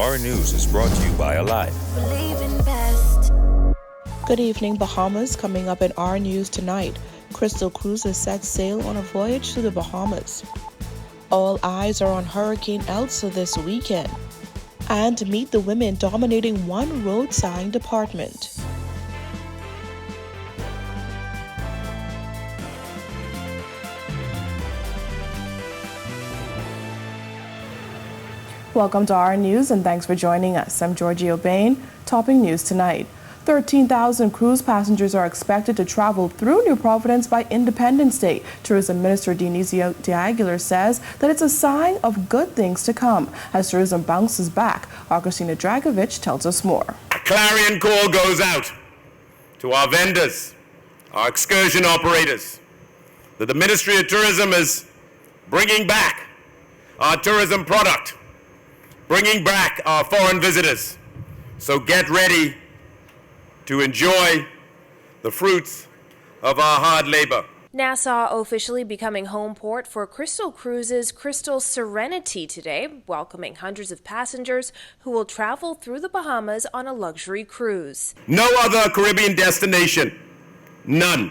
Our News is brought to you by Alive. Good evening, Bahamas. Coming up in our news tonight, Crystal Cruises set sail on a voyage to the Bahamas. All eyes are on Hurricane Elsa this weekend. And meet the women dominating one road sign department. Welcome to our news and thanks for joining us. I'm Georgie Bain. Topping news tonight. 13,000 cruise passengers are expected to travel through New Providence by Independence Day. Tourism Minister Denisio D'Aguilar says that it's a sign of good things to come as tourism bounces back. Christina Dragovich tells us more. A clarion call goes out to our vendors, our excursion operators, that the Ministry of Tourism is bringing back our tourism product, bringing back our foreign visitors. So get ready to enjoy the fruits of our hard labor. Nassau officially becoming home port for Crystal Cruises' Crystal Serenity today, welcoming hundreds of passengers who will travel through the Bahamas on a luxury cruise. No other Caribbean destination, none,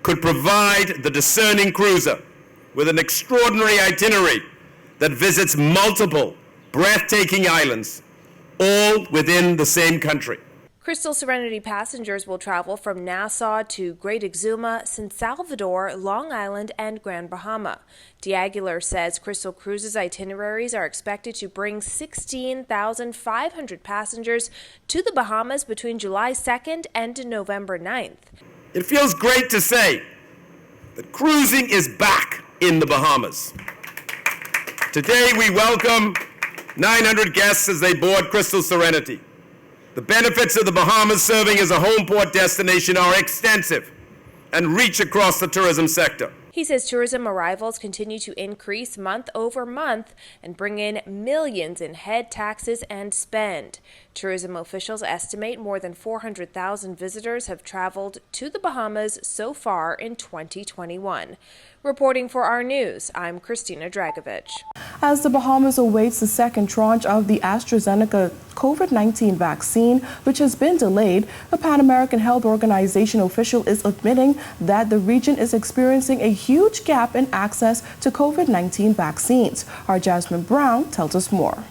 could provide the discerning cruiser with an extraordinary itinerary that visits multiple breathtaking islands, all within the same country. Crystal Serenity passengers will travel from Nassau to Great Exuma, San Salvador, Long Island, and Grand Bahama. D'Aguilar says Crystal Cruises itineraries are expected to bring 16,500 passengers to the Bahamas between July 2nd and November 9th. It feels great to say that cruising is back in the Bahamas. Today we welcome 900 guests as they board Crystal Serenity. The benefits of the Bahamas serving as a home port destination are extensive and reach across the tourism sector. He says tourism arrivals continue to increase month over month and bring in millions in head taxes and spend. Tourism officials estimate more than 400,000 visitors have traveled to the Bahamas so far in 2021. Reporting for our news, I'm Christina Dragovich. As the Bahamas awaits the second tranche of the AstraZeneca COVID-19 vaccine, which has been delayed, the Pan American Health Organization official is admitting that the region is experiencing a huge gap in access to COVID-19 vaccines. Our Jasmine Brown tells us more.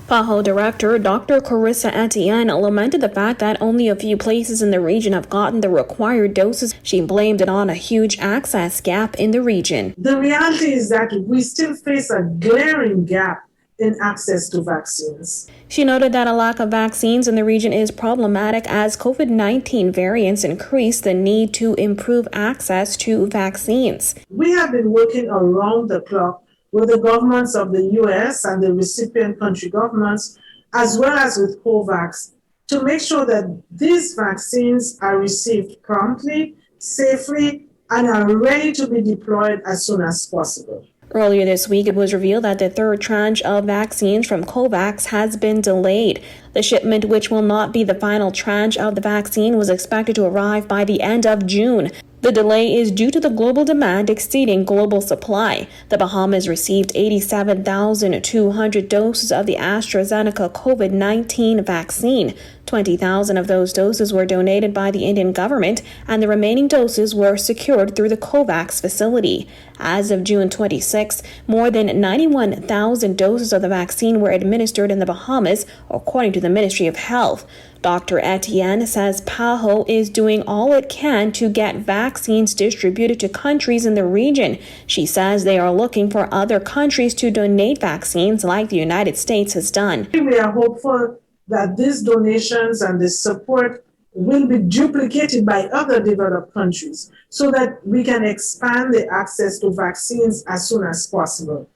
PAHO Director Dr. Carissa Etienne lamented the fact that only a few places in the region have gotten the required doses. She blamed it on a huge access gap in the region. The reality is that we still face a glaring gap in access to vaccines. She noted that a lack of vaccines in the region is problematic as COVID-19 variants increase the need to improve access to vaccines. We have been working around the clock with the governments of the U.S. and the recipient country governments, as well as with COVAX, to make sure that these vaccines are received promptly, safely, and are ready to be deployed as soon as possible. Earlier this week, it was revealed that the third tranche of vaccines from COVAX has been delayed. The shipment, which will not be the final tranche of the vaccine, was expected to arrive by the end of June. The delay is due to the global demand exceeding global supply. The Bahamas received 87,200 doses of the AstraZeneca COVID-19 vaccine. 20,000 of those doses were donated by the Indian government, and the remaining doses were secured through the COVAX facility. As of June 26, more than 91,000 doses of the vaccine were administered in the Bahamas, according to the Ministry of Health. Dr. Etienne says PAHO is doing all it can to get vaccines distributed to countries in the region. She says they are looking for other countries to donate vaccines like the United States has done. We are hopeful that these donations and this support will be duplicated by other developed countries so that we can expand the access to vaccines as soon as possible.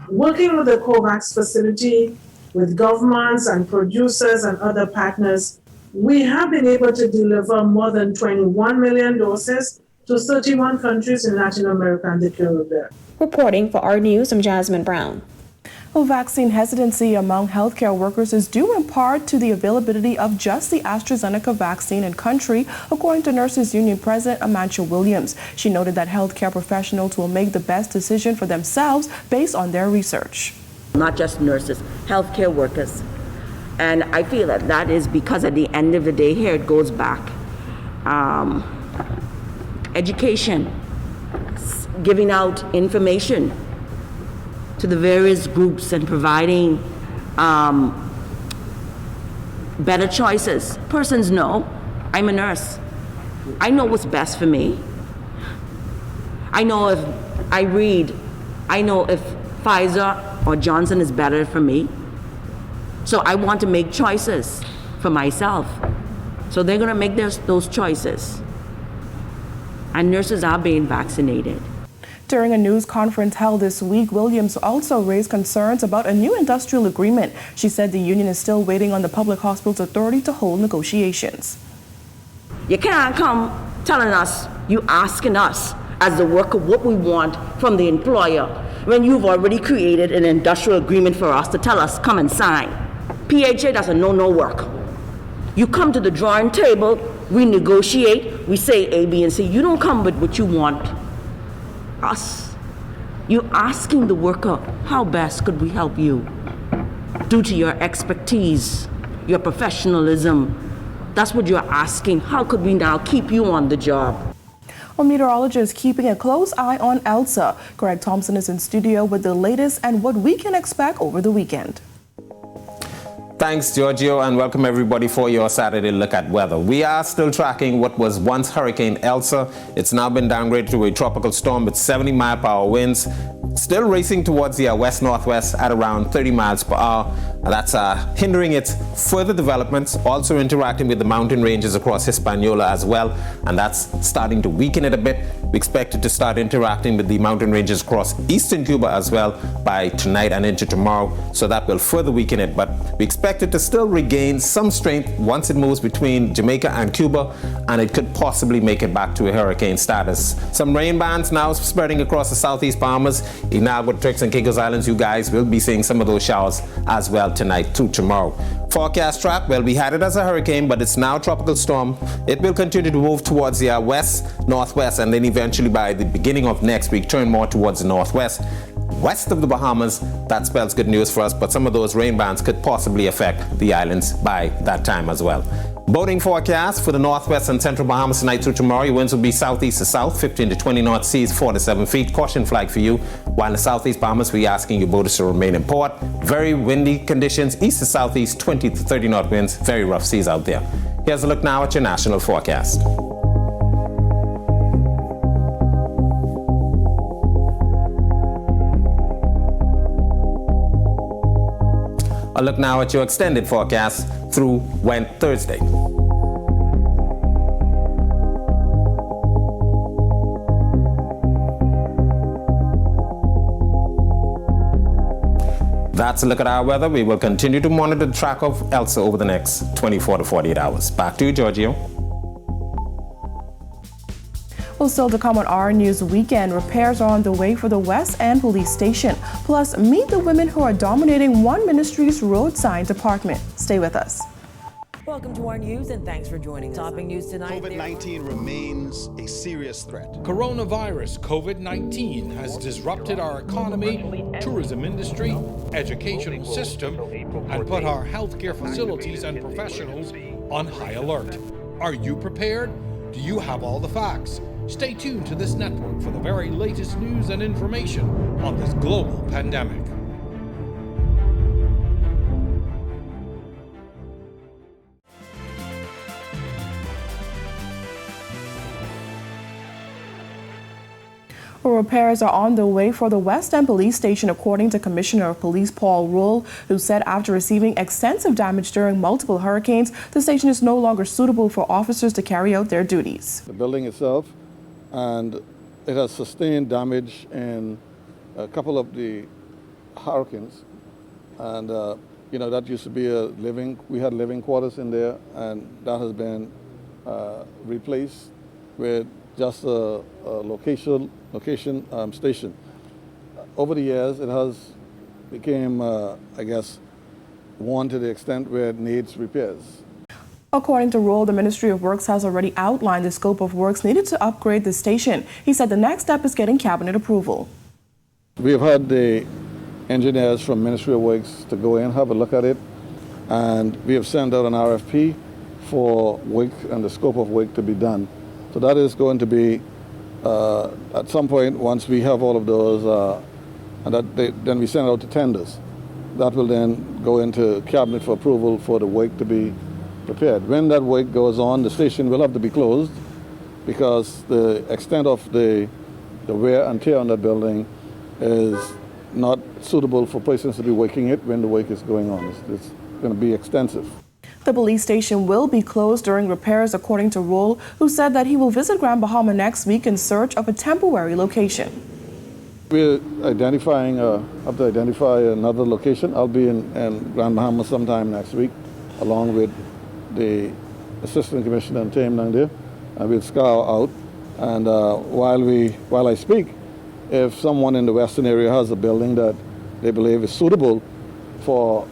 Working with the COVAX facility, with governments and producers and other partners, we have been able to deliver more than 21 million doses to 31 countries in Latin America and the Caribbean. Reporting for our news, I'm Jasmine Brown. Well, vaccine hesitancy among healthcare workers is due in part to the availability of just the AstraZeneca vaccine in country, according to Nurses Union President Amantia Williams. She noted that healthcare professionals will make the best decision for themselves based on their research. not just nurses, healthcare workers. And I feel that that is because at the end of the day here it goes back. Education, giving out information to the various groups and providing better choices. Persons know, I'm a nurse. I know what's best for me. I know if I read, I know if Pfizer or Johnson is better for me. So I want to make choices for myself. So they're gonna make those choices. And nurses are being vaccinated. During a news conference held this week, Williams also raised concerns about a new industrial agreement. She said the union is still waiting on the Public Hospitals Authority to hold negotiations. You can't come telling us, you asking us as the worker what we want from the employer when you've already created an industrial agreement for us to tell us, come and sign. PHA doesn't know no work. You come to the drawing table, we negotiate, we say A, B, and C. You don't come with what you want. Us. You're asking the worker, how best could we help you? Due to your expertise, your professionalism, that's what you're asking. How could we now keep you on the job? Well, meteorologists keeping a close eye on Elsa. Greg Thompson is in studio with the latest and what we can expect over the weekend. Thanks, Giorgio, and welcome everybody for your Saturday look at weather. We are still tracking what was once Hurricane Elsa. It's now been downgraded to a tropical storm with 70-mile-per-hour winds, still racing towards the west-northwest at around 30 miles per hour. That's hindering its further developments, also interacting with the mountain ranges across Hispaniola as well, and that's starting to weaken it a bit. We expect it to start interacting with the mountain ranges across eastern Cuba as well by tonight and into tomorrow, so that will further weaken it, but we expect it to still regain some strength once it moves between Jamaica and Cuba, and it could possibly make it back to a hurricane status. Some rain bands now spreading across the southeast Bahamas, Inagua, Turks and Caicos Islands. You guys will be seeing some of those showers as well tonight through tomorrow. Forecast track, well, we had it as a hurricane, but it's now a tropical storm. It will continue to move towards the west, northwest, and then eventually by the beginning of next week turn more towards the northwest. West of the Bahamas, that spells good news for us, but some of those rain bands could possibly affect the islands by that time as well. Boating forecast for the northwest and central Bahamas tonight through tomorrow. Your winds will be southeast to south, 15 to 20 knots, seas 4 to 7 feet. Caution flag for you. While in the southeast Bahamas, we're asking your boaters to remain in port. Very windy conditions, east to southeast, 20 to 30 knot winds. Very rough seas out there. Here's a look now at your national forecast. A look now at your extended forecast through Thursday. That's a look at our weather. We will continue to monitor the track of Elsa over the next 24 to 48 hours. Back to you, Giorgio. Well, still to come on our News Weekend, repairs are on the way for the West End Police Station. Plus, meet the women who are dominating one ministry's road sign department. Stay with us. Welcome to our news and thanks for joining us. Topping news tonight. COVID-19 remains a serious threat. Coronavirus COVID-19 has disrupted our economy, tourism industry, educational system, and put our healthcare facilities and professionals on high alert. Are you prepared? Do you have all the facts? Stay tuned to this network for the very latest news and information on this global pandemic. Repairs are on the way for the West End Police Station, according to Commissioner of Police Paul Rule, who said after receiving extensive damage during multiple hurricanes, the station is no longer suitable for officers to carry out their duties. The building itself, and it has sustained damage in a couple of the hurricanes, and that used to be we had living quarters in there, and that has been replaced with just a location station. Over the years, it has became, worn to the extent where it needs repairs. According to Rule, the Ministry of Works has already outlined the scope of works needed to upgrade the station. He said the next step is getting cabinet approval. We have had the engineers from Ministry of Works to go in, have a look at it, and we have sent out an RFP for work and the scope of work to be done. So that is going to be at some point, once we have all of those, then we send out the tenders. That will then go into cabinet for approval for the work to be prepared. When that work goes on, the station will have to be closed because the extent of the wear and tear on that building is not suitable for persons to be working it when the work is going on. It's going to be extensive. The police station will be closed during repairs, according to Roll, who said that he will visit Grand Bahama next week in search of a temporary location. We're have to identify another location. I'll be in Grand Bahama sometime next week, along with the Assistant Commissioner and team down there, and we'll scour out. And while I speak, if someone in the Western area has a building that they believe is suitable for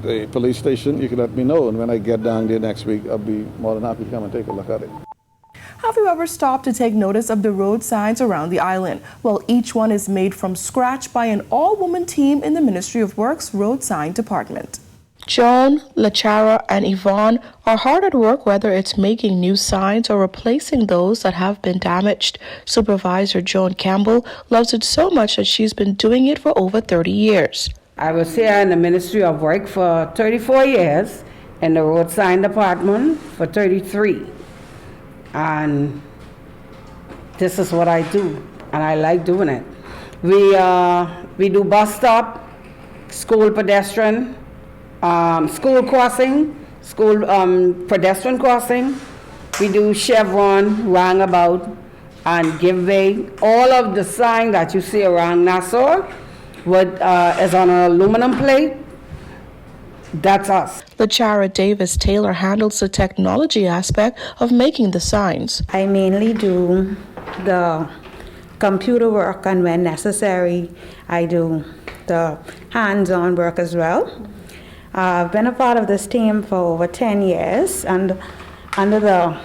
the police station, you can let me know. And when I get down there next week, I'll be more than happy to come and take a look at it. Have you ever stopped to take notice of the road signs around the island? Well, each one is made from scratch by an all-woman team in the Ministry of Works Road Sign Department. Joan, Lachara, and Yvonne are hard at work, whether it's making new signs or replacing those that have been damaged. Supervisor Joan Campbell loves it so much that she's been doing it for over 30 years. I was here in the Ministry of Work for 34 years, in the Road Sign Department for 33. And this is what I do, and I like doing it. We do bus stop, school pedestrian, school crossing, school pedestrian crossing. We do chevron, roundabout, and give way. All of the sign that you see around Nassau is on an aluminum plate. That's us. Lachara Davis Taylor handles the technology aspect of making the signs. I mainly do the computer work, and when necessary, I do the hands-on work as well. I've been a part of this team for over 10 years, and under the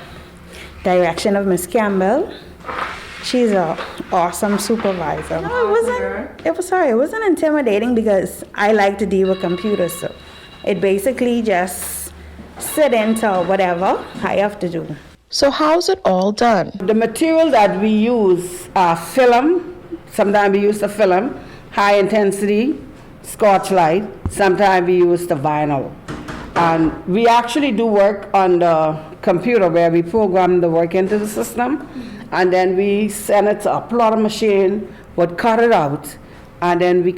direction of Miss Campbell. She's an awesome supervisor. No, it wasn't intimidating because I like to deal with computers, so it basically just sit into whatever I have to do. So how's it all done? The material that we use are film. Sometimes we use the film, high intensity, Scotch light. Sometimes we use the vinyl. And we actually do work on the computer where we program the work into the system. And then we send it to a plotter machine, would cut it out, and then we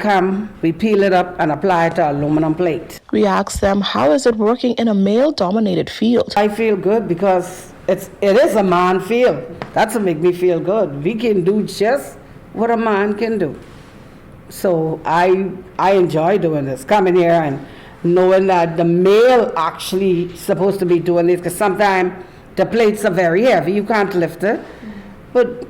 peel it up and apply it to aluminum plate. We asked them, how is it working in a male-dominated field? I feel good because it is a man field. That's what makes me feel good. We can do just what a man can do. So I enjoy doing this, coming here and knowing that the male actually supposed to be doing this, because sometimes the plates are very heavy, you can't lift it. But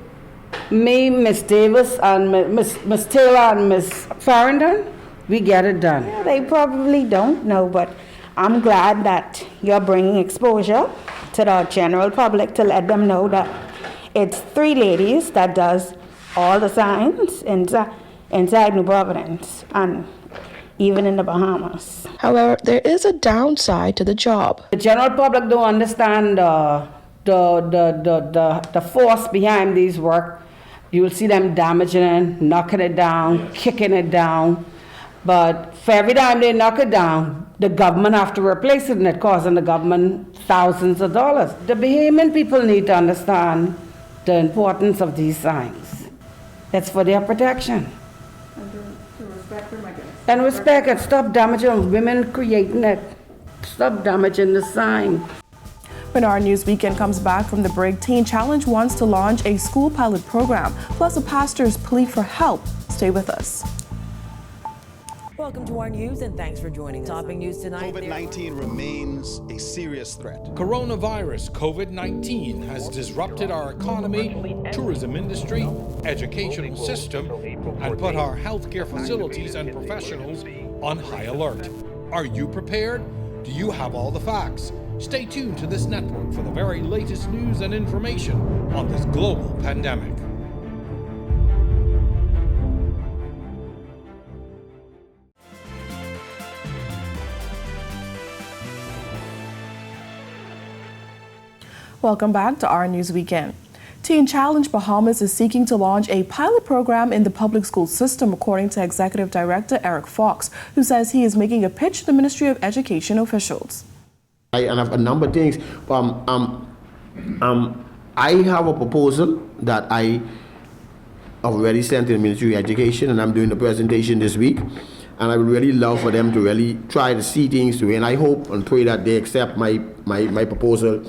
me, Miss Davis, and Miss Taylor, and Miss Farrington, we get it done. Yeah, they probably don't know, but I'm glad that you're bringing exposure to the general public to let them know that it's three ladies that does all the signs inside New Providence and even in the Bahamas. However, there is a downside to the job. The general public don't understand the force behind these work. You will see them damaging it, knocking it down, kicking it down. But for every time they knock it down, the government have to replace it, and it costing the government thousands of dollars. The Bahamian people need to understand the importance of these signs. It's for their protection. And respect it. Stop damaging women creating it. Stop damaging the sign. When our News Weekend comes back from the break, Teen Challenge wants to launch a school pilot program, plus a pastor's plea for help. Stay with us. Welcome to our news, and thanks for joining us. Topping news tonight. COVID-19 remains a serious threat. Coronavirus COVID-19 has disrupted our economy, tourism industry, educational system, and put our healthcare facilities and professionals on high alert. Are you prepared? Do you have all the facts? Stay tuned to this network for the very latest news and information on this global pandemic. Welcome back to our News Weekend. Teen Challenge Bahamas is seeking to launch a pilot program in the public school system, according to Executive Director Eric Fox, who says he is making a pitch to the Ministry of Education officials. I have a number of things. I have a proposal that I already sent to the Ministry of Education, and I'm doing the presentation this week. And I would really love for them to really try to see things through. And I hope and pray that they accept my proposal.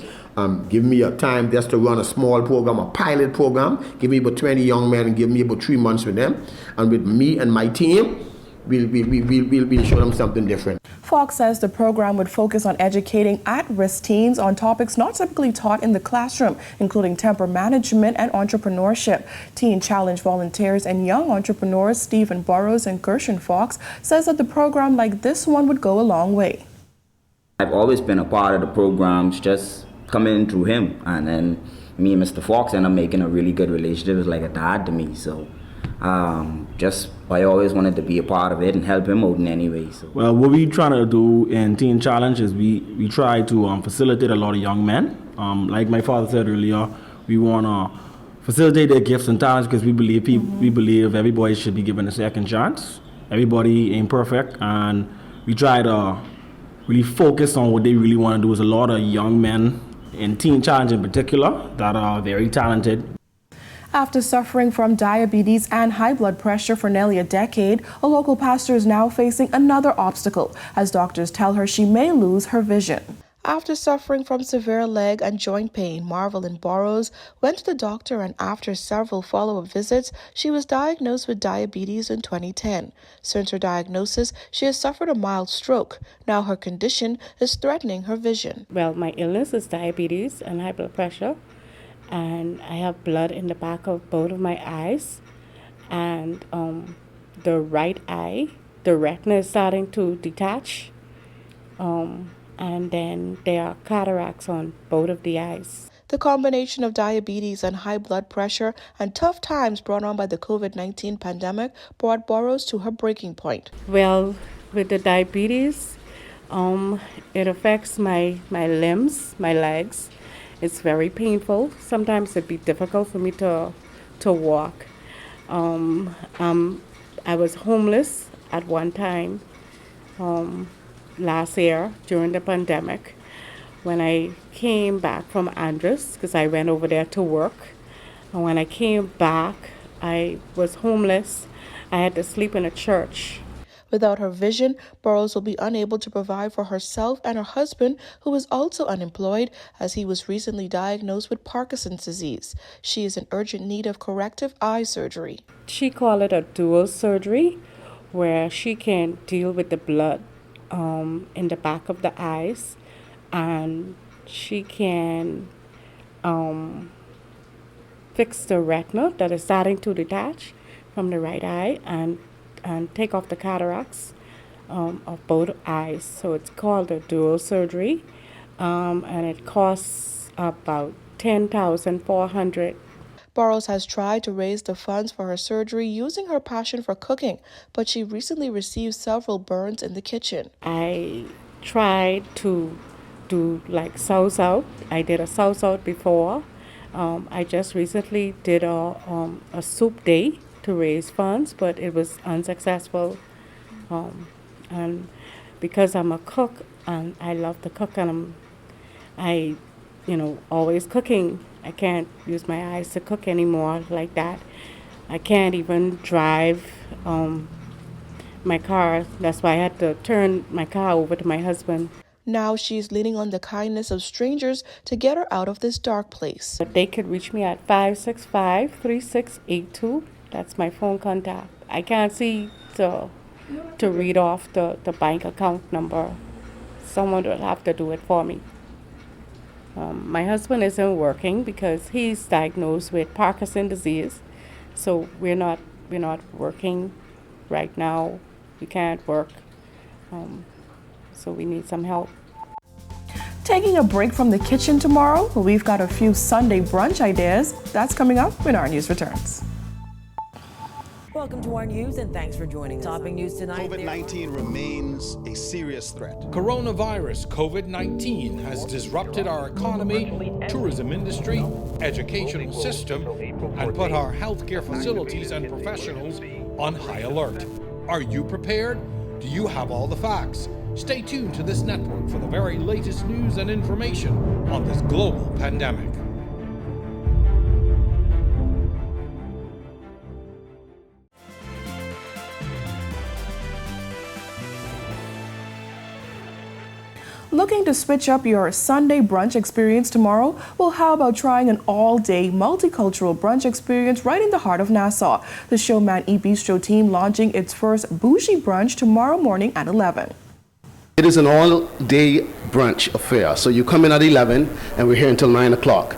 Give me a time just to run a small program, a pilot program. Give me about 20 young men and give me about 3 months with them. And with me and my team, we'll show them something different. Fox says the program would focus on educating at-risk teens on topics not typically taught in the classroom, including temper management and entrepreneurship. Teen Challenge volunteers and young entrepreneurs Stephen Burrows and Gershon Fox says that the program like this one would go a long way. I've always been a part of the programs, just coming through him, and then me and Mr. Fox end up making a really good relationship. It's like a dad to me, so I always wanted to be a part of it and help him out in any way. So. Well, what we trying to do in Teen Challenge is we try to facilitate a lot of young men. Like my father said earlier, we want to facilitate their gifts and talents because we believe everybody should be given a second chance. Everybody ain't perfect, and we try to really focus on what they really want to do. Is a lot of young men in Teen Challenge in particular that are very talented. After suffering from diabetes and high blood pressure for nearly a decade, a local pastor is now facing another obstacle, as doctors tell her she may lose her vision. After suffering from severe leg and joint pain, Marvelyn Burrows went to the doctor, and after several follow-up visits, she was diagnosed with diabetes in 2010. Since her diagnosis, she has suffered a mild stroke. Now her condition is threatening her vision. Well, my illness is diabetes and high blood pressure, and I have blood in the back of both of my eyes, and the right eye, the retina is starting to detach, and then there are cataracts on both of the eyes. The combination of diabetes and high blood pressure and tough times brought on by the COVID-19 pandemic brought Burrows to her breaking point. Well, with the diabetes, it affects my limbs, my legs. It's very painful. Sometimes it'd be difficult for me to walk. I was homeless at one time last year during the pandemic. When I came back from Andres, because I went over there to work, and when I came back, I was homeless. I had to sleep in a church. Without her vision, Burrows will be unable to provide for herself and her husband, who is also unemployed, as he was recently diagnosed with Parkinson's disease. She is in urgent need of corrective eye surgery. She called it a dual surgery, where she can deal with the blood in the back of the eyes, and she can fix the retina that is starting to detach from the right eye, and take off the cataracts of both eyes. So it's called a dual surgery, and it costs about $10,400. Burrows has tried to raise the funds for her surgery using her passion for cooking, but she recently received several burns in the kitchen. I tried to do like sauce out. I did a sauce out before. I just recently did a soup day to raise funds, but it was unsuccessful. And because I'm a cook and I love to cook, and I always cooking, I can't use my eyes to cook anymore like that. I can't even drive my car. That's why I had to turn my car over to my husband. Now she's leaning on the kindness of strangers to get her out of this dark place. But they could reach me at 565-3682. That's my phone contact. I can't see to read off the bank account number. Someone will have to do it for me. My husband isn't working because he's diagnosed with Parkinson's disease, so we're not working right now. We can't work, so we need some help. Taking a break from the kitchen tomorrow, we've got a few Sunday brunch ideas. That's coming up when our news returns. Welcome to our news and thanks for joining us. Topping news tonight. COVID-19 remains a serious threat. Coronavirus COVID-19 has disrupted our economy, tourism industry, educational system, and put our healthcare facilities and professionals on high alert. Are you prepared? Do you have all the facts? Stay tuned to this network for the very latest news and information on this global pandemic. Looking to switch up your Sunday brunch experience tomorrow? Well, how about trying an all-day multicultural brunch experience right in the heart of Nassau? The Showman E-Bistro team launching its first bougie brunch tomorrow morning at 11. It is an all-day brunch affair. So you come in at 11 and we're here until 9 o'clock.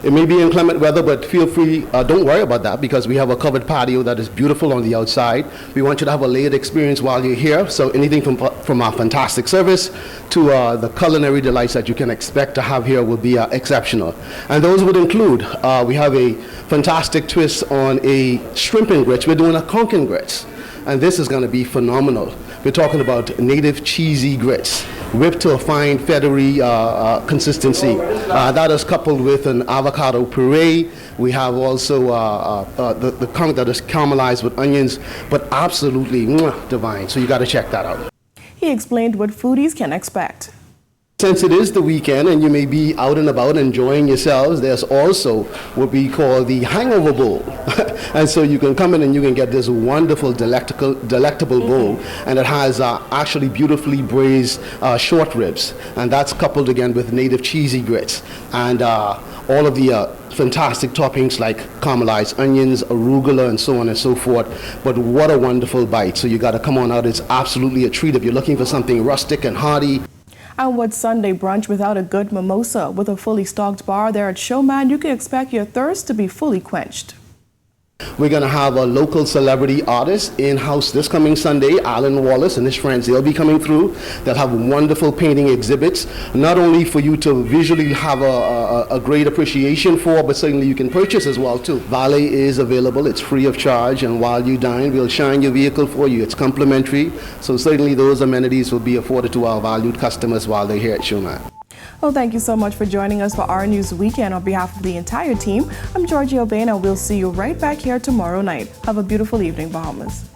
It may be inclement weather, but feel free, don't worry about that because we have a covered patio that is beautiful on the outside. We want you to have a layered experience while you're here. So anything from our fantastic service to the culinary delights that you can expect to have here will be exceptional. And those would include, we have a fantastic twist on a shrimp and grits. We're doing a conch and grits. And this is going to be phenomenal. We're talking about native cheesy grits, whipped to a fine feathery consistency. That is coupled with an avocado puree. We have also the conch that is caramelized with onions, but absolutely divine. So you got to check that out. He explained what foodies can expect. Since it is the weekend and you may be out and about enjoying yourselves, there's also what we call the hangover bowl. And so you can come in and you can get this wonderful, delectable bowl, and it has actually beautifully braised short ribs. And that's coupled again with native cheesy grits. And all of the fantastic toppings like caramelized onions, arugula, and so on and so forth. But what a wonderful bite. So you got to come on out. It's absolutely a treat if you're looking for something rustic and hearty. And what's Sunday brunch without a good mimosa? With a fully stocked bar there at Showman, you can expect your thirst to be fully quenched. We're going to have a local celebrity artist in-house this coming Sunday, Alan Wallace and his friends. They'll be coming through. They'll have wonderful painting exhibits, not only for you to visually have a great appreciation for, but certainly you can purchase as well too. Valet is available. It's free of charge, and while you dine, we'll shine your vehicle for you. It's complimentary, so certainly those amenities will be afforded to our valued customers while they're here at Showman. Well, thank you so much for joining us for our News Weekend. On behalf of the entire team, I'm Georgie O'Bain, and we'll see you right back here tomorrow night. Have a beautiful evening, Bahamas.